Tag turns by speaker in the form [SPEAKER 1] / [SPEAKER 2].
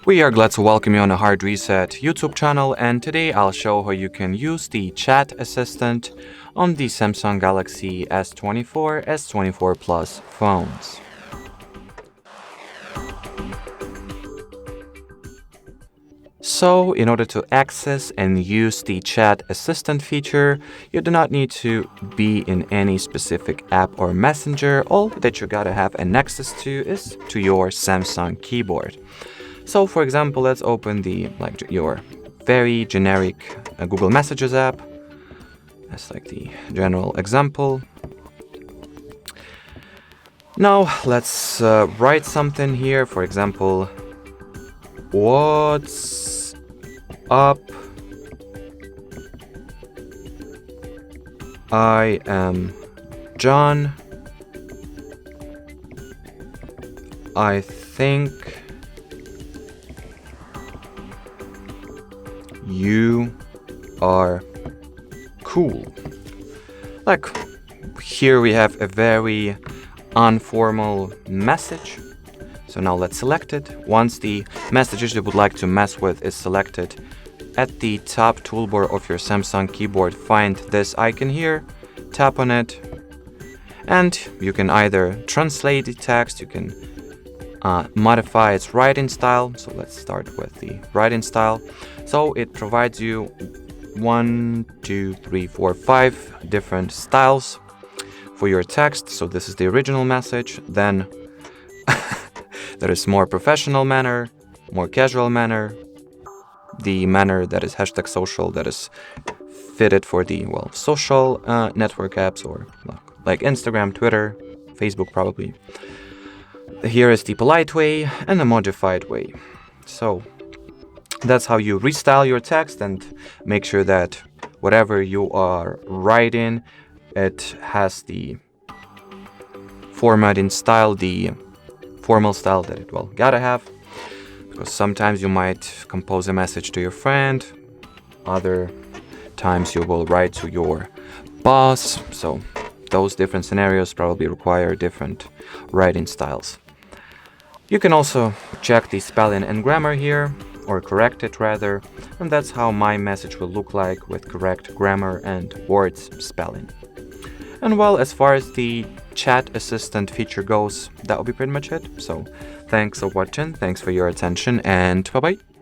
[SPEAKER 1] We are glad to welcome you on the Hard Reset YouTube channel, and today I'll show how you can use the chat assistant on the Samsung Galaxy S24, S24 Plus phones. So, in order to access and use the chat assistant feature, you do not need to be in any specific app or messenger. All that you gotta have an access to is to your Samsung keyboard. So, for example, let's open your very generic Google Messages app. That's like the general example. Now, let's write something here. For example, what's up? I am John. I think you are cool. Like, here we have a very informal message. So now let's select it. Once the messages you would like to mess with is selected, at the top toolbar of your Samsung keyboard, find this icon here, tap on it, and you can either translate the text, you can modify its writing style. So let's start with the writing style. So it provides you 5 different styles for your text. So this is the original message. Then there is more professional manner, more casual manner, the manner that is #social, that is fitted for the social network apps, or like Instagram, Twitter, Facebook probably. Here is the polite way and the modified way. So that's how you restyle your text and make sure that whatever you are writing, it has the formatting style, the formal style that it gotta have. Because sometimes you might compose a message to your friend, other times you will write to your boss. So those different scenarios probably require different writing styles. You can also check the spelling and grammar here, or correct it rather, and that's how my message will look like with correct grammar and words spelling. And as far as the chat assistant feature goes, that will be pretty much it. So thanks for watching, thanks for your attention, and bye-bye.